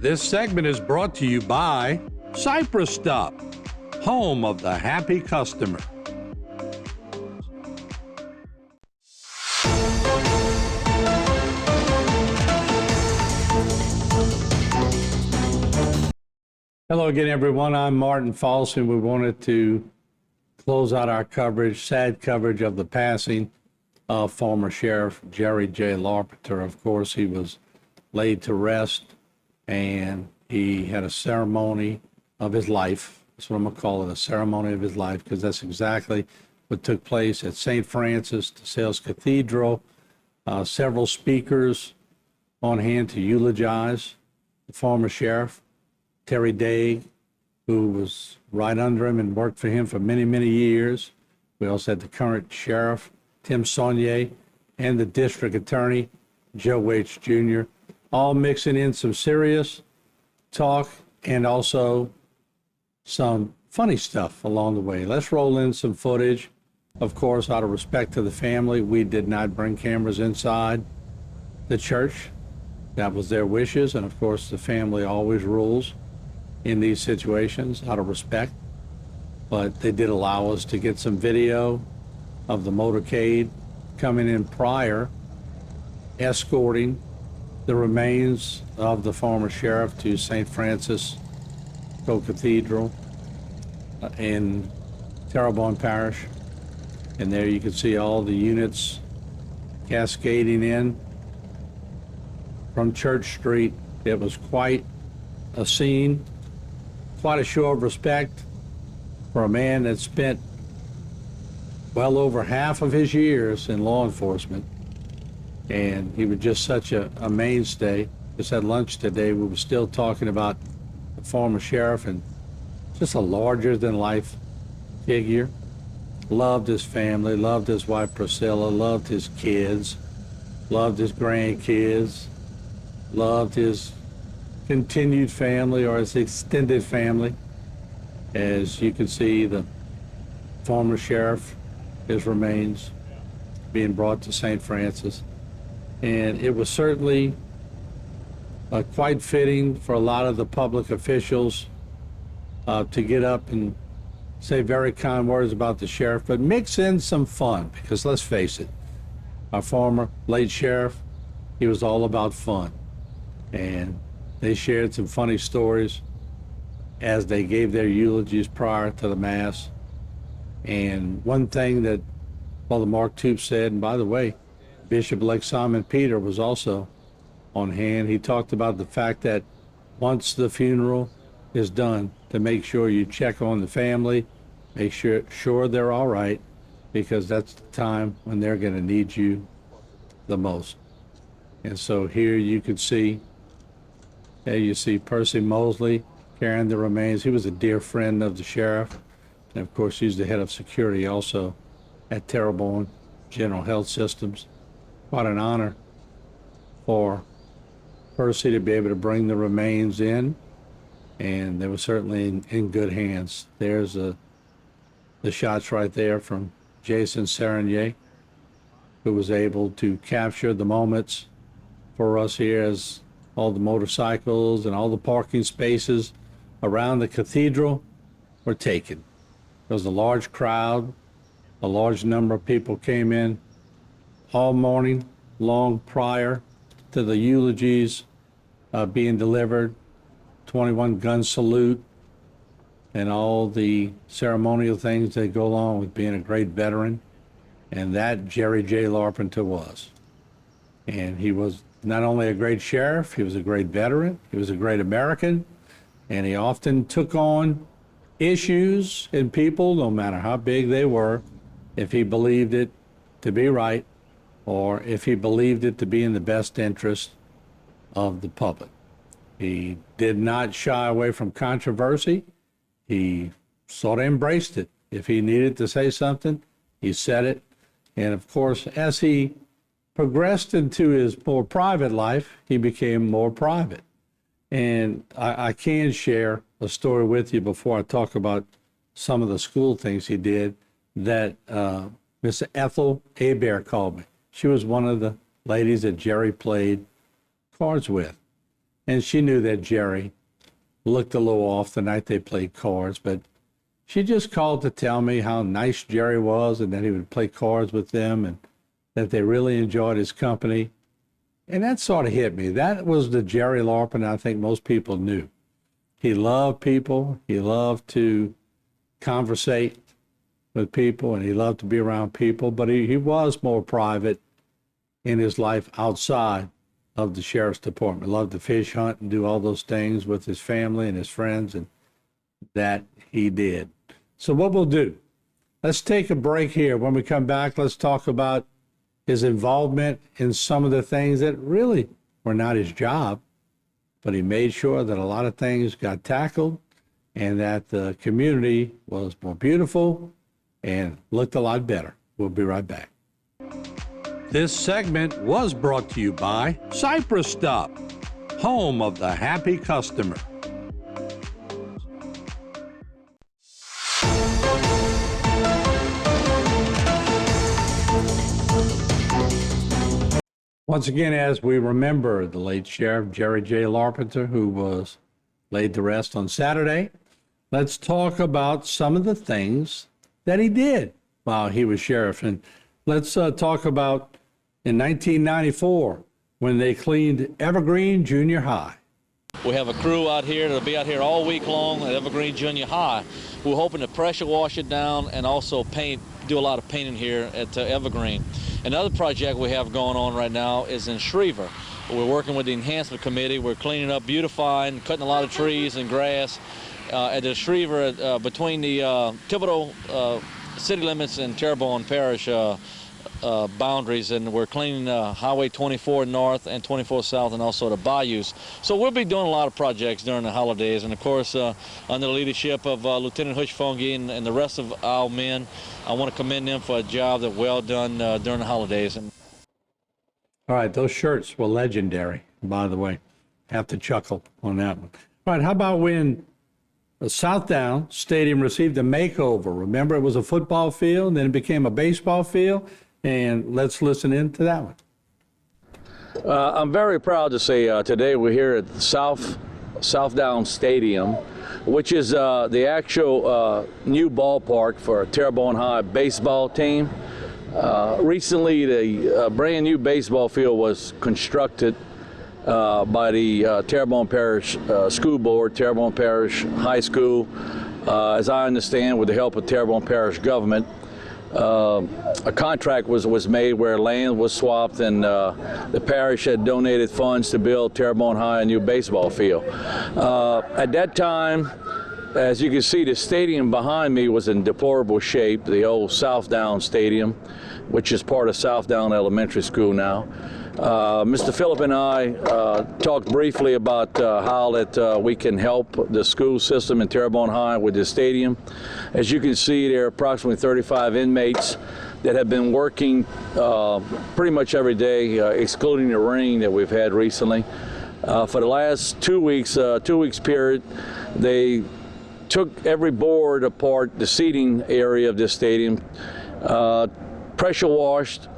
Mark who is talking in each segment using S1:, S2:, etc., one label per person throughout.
S1: This segment is brought to you by Cypress Stop, home of the happy customer. Hello again, everyone. I'm Martin Folse, and we wanted to close out our coverage, sad coverage of the passing of former Sheriff Jerry J. Larpenter. Of course, he was laid to rest, and he had a ceremony of his life. That's what I'm going to call it, a ceremony of his life, because that's exactly what took place at St. Francis de Sales Cathedral. Several speakers on hand to eulogize the former sheriff, Terry Day, who was right under him and worked for him for many, many years. We also had the current sheriff, Tim Saunier, and the district attorney, Joe Waits Jr., all mixing in some serious talk and also some funny stuff along the way. Let's roll in some footage. Of course, out of respect to the family, we did not bring cameras inside the church. That was their wishes, and of course, the family always rules in these situations out of respect. But they did allow us to get some video of the motorcade coming in prior, escorting the remains of the former sheriff to St. Francis Cathedral in Terrbonne Parish. And there you can see all the units cascading in from Church Street. It was quite a scene, quite a show of respect for a man that spent well over half of his years in law enforcement. And he was just such a mainstay. Just had lunch today. We were still talking about the former sheriff, and just a larger than life figure. Loved his family, loved his wife Priscilla, loved his kids, loved his grandkids, loved his continued family, or his extended family. As you can see, the former sheriff, his remains being brought to St. Francis. And it was certainly quite fitting for a lot of the public officials to get up and say very kind words about the sheriff, but mix in some fun, because let's face it, our former late sheriff, he was all about fun. And they shared some funny stories as they gave their eulogies prior to the Mass. And one thing that Father Mark Toop said, and by the way, Bishop-elect Simon Peter was also on hand. He talked about the fact that once the funeral is done, to make sure you check on the family, make sure they're all right, because that's the time when they're going to need you the most. And so here you can see, there you see Percy Mosley carrying the remains. He was a dear friend of the sheriff, and of course he's the head of security also at Terrbonne General Health Systems. What an honor for Percy to be able to bring the remains in, and they were certainly in good hands. There's the shots right there from Jason Serenier, who was able to capture the moments for us here as all the motorcycles and all the parking spaces around the cathedral were taken. There was a large crowd, a large number of people came in all morning long prior to the eulogies being delivered, 21 gun salute, and all the ceremonial things that go along with being a great veteran. And that Jerry J. Larpenter was. And he was not only a great sheriff, he was a great veteran, he was a great American, and he often took on issues in people, no matter how big they were, if he believed it to be right, or if he believed it to be in the best interest of the public. He did not shy away from controversy. He sort of embraced it. If he needed to say something, he said it. And of course, as he progressed into his more private life, he became more private. And I can share a story with you before I talk about some of the school things he did that Miss Ethel Hebert called me. She was one of the ladies that Jerry played cards with. And she knew that Jerry looked a little off the night they played cards, but she just called to tell me how nice Jerry was and that he would play cards with them and that they really enjoyed his company. And that sort of hit me. That was the Jerry Larpenter I think most people knew. He loved people. He loved to conversate with people, and he loved to be around people, but he was more private in his life outside of the sheriff's department. Loved to fish, hunt, and do all those things with his family and his friends, and that he did. So what we'll do, let's take a break here. When we come back, let's talk about his involvement in some of the things that really were not his job, but he made sure that a lot of things got tackled and that the community was more beautiful and looked a lot better. We'll be right back. This segment was brought to you by Cypress Stop, home of the happy customer. Once again, as we remember the late Sheriff Jerry J. Larpenter, who was laid to rest on Saturday, let's talk about some of the things that he did while he was sheriff. And let's talk about in 1994 when they cleaned Evergreen Junior High.
S2: We have a crew out here that'll be out here all week long at Evergreen Junior High. We're hoping to pressure wash it down and also do a lot of painting here at Evergreen. Another project we have going on right now is in Schriever. We're working with the enhancement committee. We're cleaning up, beautifying, cutting a lot of trees and grass at the Schriever between the Thibodeau city limits and Terrbonne Parish boundaries, and we're cleaning Highway 24 North and 24 South and also the Bayous. So we'll be doing a lot of projects during the holidays, and of course under the leadership of Lieutenant Hushfongi and the rest of our men, I want to commend them for a job that well done during the holidays.
S1: All right, those shirts were legendary, by the way. Have to chuckle on that one. All right, how about when the Southdown Stadium received a makeover? Remember, it was a football field, and then it became a baseball field, and let's listen in to that one.
S3: I'm very proud to say today we're here at Southdown Stadium, which is the actual new ballpark for Terrbonne High baseball team. Recently, the brand new baseball field was constructed by the Terrbonne Parish School Board, Terrbonne Parish High School, as I understand, with the help of Terrbonne Parish government. A contract was made where land was swapped, and the parish had donated funds to build Terrbonne High a new baseball field. At that time, as you can see, the stadium behind me was in deplorable shape, the old Southdown Stadium, which is part of Southdown Elementary School now. Mr. Phillip and I talked briefly about how that we can help the school system in Terrbonne High with this stadium. As you can see, there are approximately 35 inmates that have been working pretty much every day, excluding the rain that we've had recently. For the last 2 weeks, 2 weeks period, they took every board apart, the seating area of this stadium, pressure washed,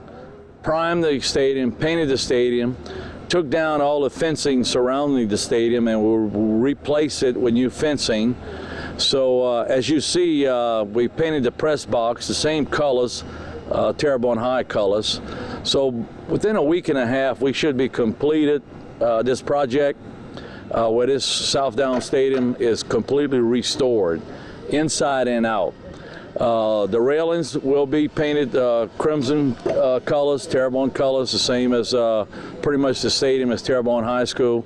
S3: primed the stadium, painted the stadium, took down all the fencing surrounding the stadium, and we'll replace it with new fencing. So as you see, we painted the press box the same colors, Terrbonne High colors. So within a week and a half, we should be completed this project, where this Southdown Stadium is completely restored, inside and out. The railings will be painted crimson colors, Terrbonne colors, the same as pretty much the stadium as Terrbonne High School.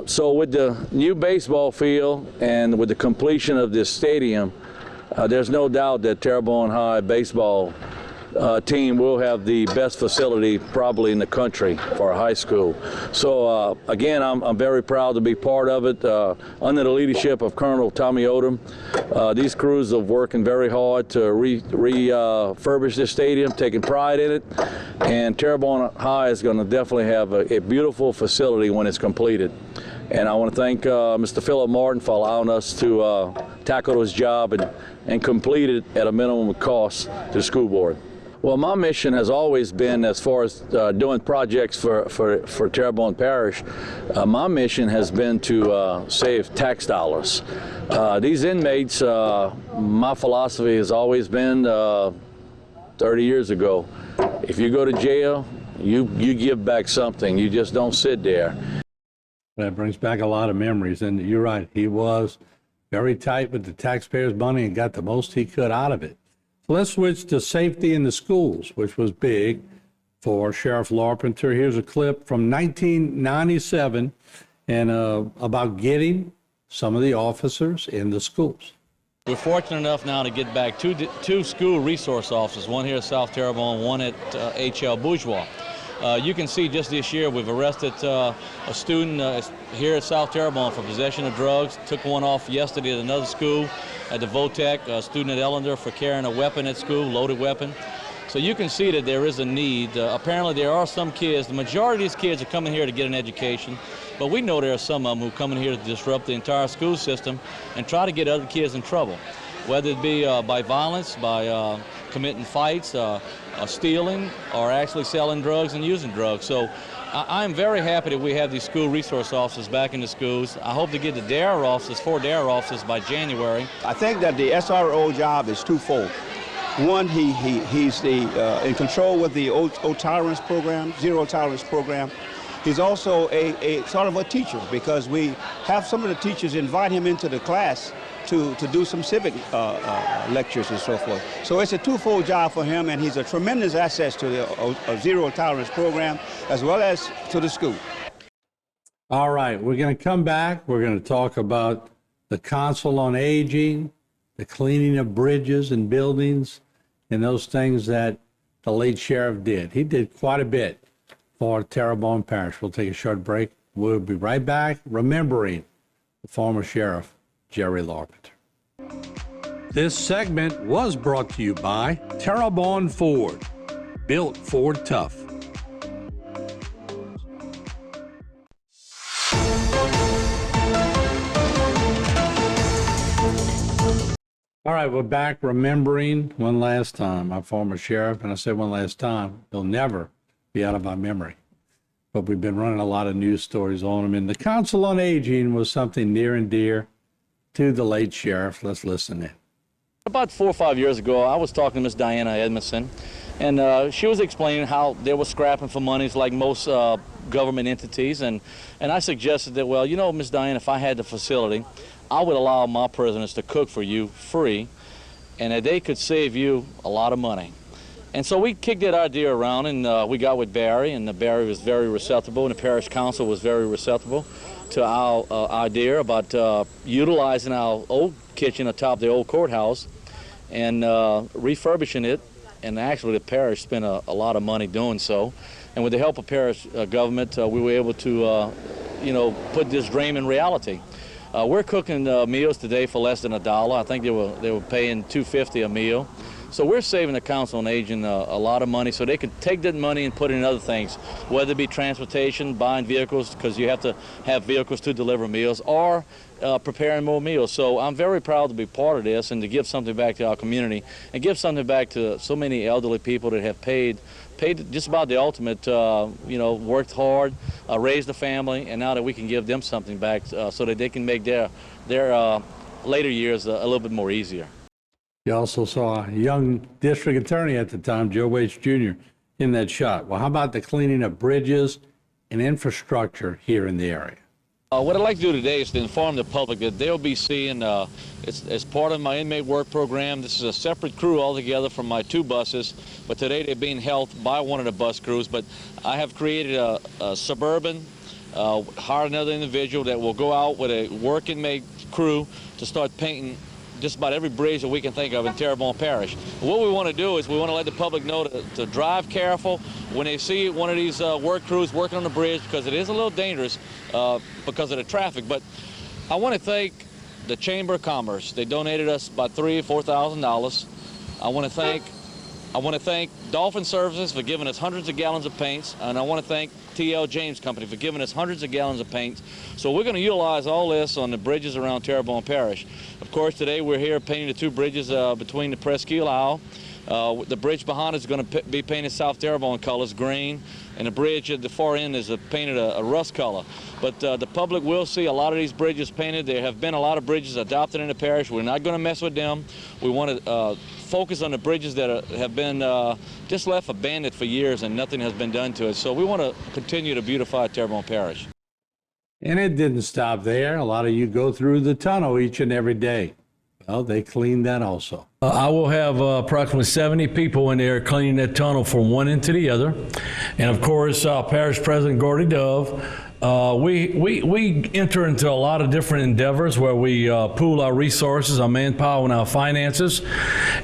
S3: So with the new baseball field and with the completion of this stadium, there's no doubt that Terrbonne High baseball team will have the best facility probably in the country for a high school. So again, I'm very proud to be part of it under the leadership of Colonel Tommy Odom. These crews are working very hard to refurbish this stadium, taking pride in it, and Terrbonne High is going to definitely have a beautiful facility when it's completed. And I want to thank Mr. Philip Martin for allowing us to tackle this job and complete it at a minimum cost to the school board. Well, my mission has always been, as far as doing projects for Terrbonne Parish, my mission has been to save tax dollars. These inmates, my philosophy has always been 30 years ago, if you go to jail, you give back something. You just don't sit there.
S1: That brings back a lot of memories, and you're right. He was very tight with the taxpayers' money and got the most he could out of it. So let's switch to safety in the schools, which was big for Sheriff Larpenter. Here's a clip from 1997 and about getting some of the officers in the schools.
S2: We're fortunate enough now to get back two school resource officers, one here at South Terrebonne, one at H.L. Bourgeois. You can see just this year we've arrested a student here at South Terrebonne for possession of drugs, took one off yesterday at another school at the Votech, a student at Ellender for carrying a weapon at school, loaded weapon. So you can see that there is a need. Apparently there are some kids, the majority of these kids are coming here to get an education, but we know there are some of them who come in here to disrupt the entire school system and try to get other kids in trouble, whether it be by violence, by committing fights, stealing, or actually selling drugs and using drugs. So I'm very happy that we have these school resource officers back in the schools. I hope to get the DARE officers, 4 DARE officers by January.
S4: I think that the SRO job is twofold. One, he's in control with the tolerance program, zero tolerance program. He's also a sort of a teacher, because we have some of the teachers invite him into the class to do some civic lectures and so forth. So it's a twofold job for him, and he's a tremendous asset to the zero tolerance program as well as to the school.
S1: All right, we're going to come back. We're going to talk about the Council on Aging, the cleaning of bridges and buildings, and those things that the late sheriff did. He did quite a bit for Terrebonne Parish. We'll take a short break. We'll be right back, remembering the former sheriff, Jerry Larpenter. This segment was brought to you by Terrbonne Ford, built Ford tough. All right, we're back remembering one last time our former sheriff, and I said one last time, he'll never be out of our memory. But we've been running a lot of news stories on him, and the Council on Aging was something near and dear to the late sheriff. Let's listen in.
S2: About 4 or 5 years ago, I was talking to Miss Diana Edmondson, and she was explaining how they were scrapping for monies like most government entities, and I suggested that, well, you know, Miss Diana, if I had the facility, I would allow my prisoners to cook for you free, and that they could save you a lot of money. And so we kicked that idea around, and we got with Barry, and Barry was very receptive, and the parish council was very receptive to our idea about utilizing our old kitchen atop the old courthouse and refurbishing it. And actually the parish spent a lot of money doing so. And with the help of parish government, we were able to, you know, put this dream in reality. We're cooking meals today for less than $1. I think they were paying $2.50 a meal. So we're saving the Council on Aging a lot of money, so they can take that money and put it in other things, whether it be transportation, buying vehicles, because you have to have vehicles to deliver meals, or preparing more meals. So I'm very proud to be part of this and to give something back to our community and give something back to so many elderly people that have paid just about the ultimate, you know, worked hard, raised a family, and now that we can give them something back so that they can make their later years a little bit more easier.
S1: You also saw a young district attorney at the time, Joe Waits Jr., in that shot. Well, how about the cleaning of bridges and infrastructure here in the area?
S2: What I'd like to do today is to inform the public that they'll be seeing, as part of my inmate work program, this is a separate crew altogether from my 2 buses, but today they're being helped by one of the bus crews. But I have created a suburban, hired another individual that will go out with a work inmate crew to start painting just about every bridge that we can think of in Terrebonne Parish. What we want to do is we want to let the public know to drive careful when they see one of these work crews working on the bridge, because it is a little dangerous because of the traffic. But I want to thank the Chamber of Commerce. They donated us about $3,000 or $4,000. I want to thank I want to thank Dolphin Services for giving us hundreds of gallons of paints, and I want to thank T.L. James Company for giving us hundreds of gallons of paints. So we're going to utilize all this on the bridges around Terrebonne Parish. Of course, today we're here painting the two bridges between the Presqu'île Isle. The bridge behind us is going to be painted South Terrebonne colors, green, and the bridge at the far end is painted a rust color. But the public will see a lot of these bridges painted. There have been a lot of bridges adopted in the parish. We're not going to mess with them. We want to focus on the bridges that have been just left abandoned for years and nothing has been done to it. So we want to continue to beautify Terrebonne Parish.
S1: And it didn't stop there. A lot of you go through the tunnel each and every day. Well, they cleaned that also.
S3: I will have approximately 70 people in there cleaning that tunnel from one end to the other. And of course, Parish President Gordy Dove, we enter into a lot of different endeavors where we pool our resources, our manpower, and our finances.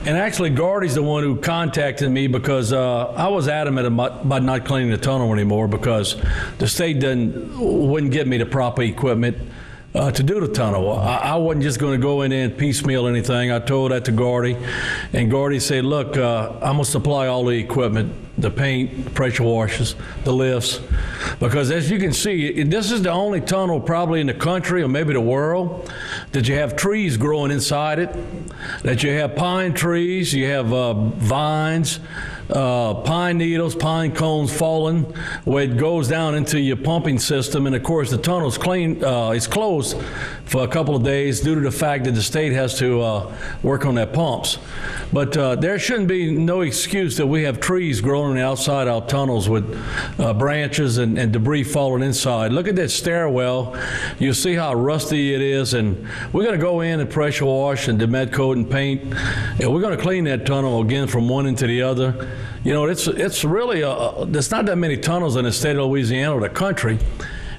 S3: And actually, Gordy's the one who contacted me because I was adamant about not cleaning the tunnel anymore because the state wouldn't give me the proper equipment to do the tunnel. I wasn't just going to go in there and piecemeal anything. I told that to Gordy, and Gordy said, look, I'm going to supply all the equipment, the paint, the pressure washers, the lifts, because as you can see, this is the only tunnel probably in the country or maybe the world that you have trees growing inside it, that you have pine trees, you have vines, pine needles, pine cones falling where it goes down into your pumping system. And of course the tunnel's it's closed for a couple of days due to the fact that the state has to work on their pumps. But there shouldn't be no excuse that we have trees growing outside our tunnels with branches and debris falling inside. Look at that stairwell. You'll see how rusty it is, and we're going to go in and pressure wash and demet coat and paint. And we're going to clean that tunnel again from one end to the other. You know, it's really, there's not that many tunnels in the state of Louisiana or the country,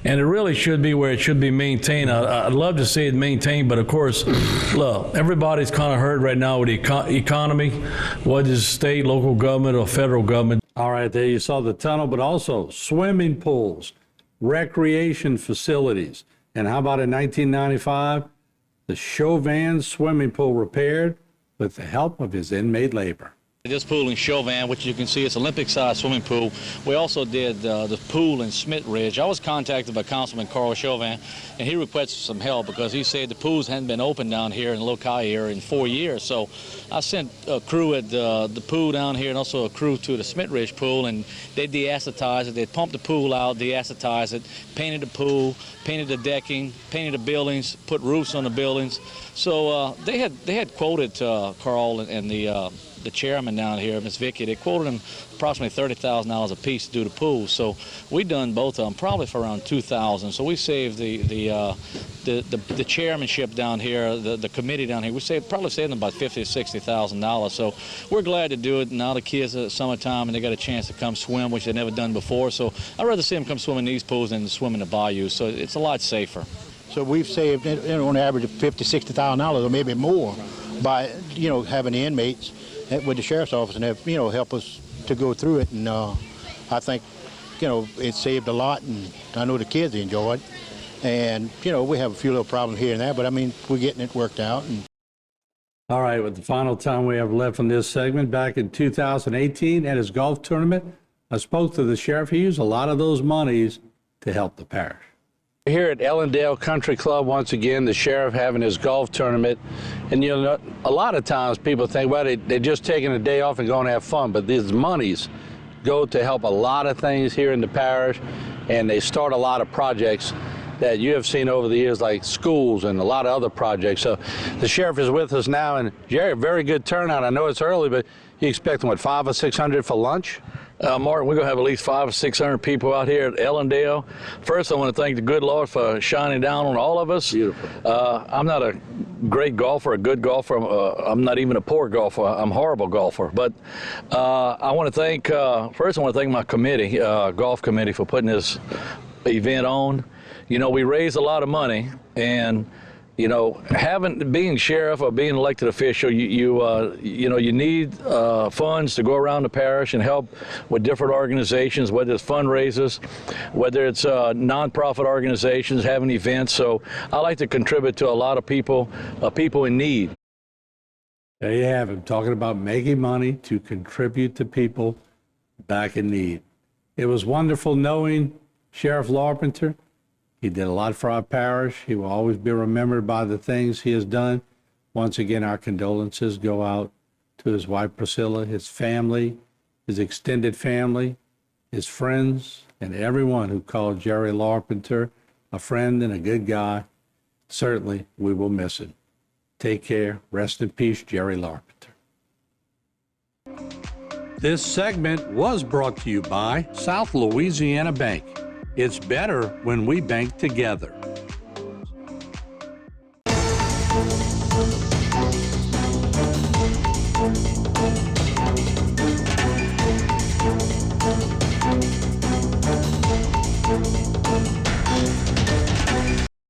S3: and it really should be where it should be maintained. I'd love to see it maintained, but of course, look, everybody's kind of hurt right now with the economy, whether it's state, local government, or federal government.
S1: All right, there you saw the tunnel, but also swimming pools, recreation facilities. And how about in 1995, the Chauvin swimming pool repaired with the help of his inmate labor.
S2: This pool in Chauvin, which you can see, it's Olympic-sized swimming pool. We also did the pool in Smith Ridge. I was contacted by Councilman Carl Chauvin, and he requested some help because he said the pools hadn't been open down here in the Lokai area in 4 years. So I sent a crew at the pool down here and also a crew to the Smith Ridge pool, and they de-acetized it. They pumped the pool out, de-acetized it, painted the pool, painted the decking, painted the buildings, put roofs on the buildings. So they had quoted Carl and the chairman down here, Miss Vicky, they quoted him approximately $30,000 a piece to do the pool. So we done both of them probably for around $2,000. So we saved the chairmanship down here, the committee down here. We probably saved them about $50,000 to $60,000. So we're glad to do it. Now the kids are at summertime and they got a chance to come swim, which they've never done before. So I'd rather see them come swim in these pools than swim in the Bayou. So it's a lot safer.
S5: So we've saved, on average, $50,000 to $60,000 or maybe more by having the inmates with the sheriff's office and have, help us to go through it. And I think, it saved a lot, and I know the kids enjoyed. And, we have a few little problems here and there, but I mean, we're getting it worked out. And
S1: all right, with the final time we have left in this segment, back in 2018 at his golf tournament, I spoke to the sheriff. He used a lot of those monies to help the parish. Here at Ellendale Country Club, once again, the sheriff having his golf tournament. And a lot of times people think, well, they're just taking a day off and going to have fun, but these monies go to help a lot of things here in the parish, and they start a lot of projects that you have seen over the years, like schools and a lot of other projects. So the sheriff is with us now, and Jerry, very good turnout. I know it's early, but you expecting, what, 500 or 600 for lunch?
S3: Martin, we're going to have at least 500 or 600 people out here at Ellendale. First, I want to thank the good Lord for shining down on all of us.
S1: Beautiful.
S3: I'm not a great golfer, a good golfer. I'm not even a poor golfer. I'm a horrible golfer. But I want to thank, first I want to thank my committee, golf committee, for putting this event on. We raised a lot of money, and being sheriff or being elected official, you need funds to go around the parish and help with different organizations, whether it's fundraisers, whether it's nonprofit organizations having events. So I like to contribute to a lot of people in need.
S1: There you have him, talking about making money to contribute to people back in need. It was wonderful knowing Sheriff Larpenter. He did a lot for our parish. He will always be remembered by the things he has done. Once again, our condolences go out to his wife Priscilla, his family, his extended family, his friends, and everyone who called Jerry Larpenter a friend and a good guy. Certainly, we will miss him. Take care. Rest in peace, Jerry Larpenter. This segment was brought to you by South Louisiana Bank. It's better when we bank together.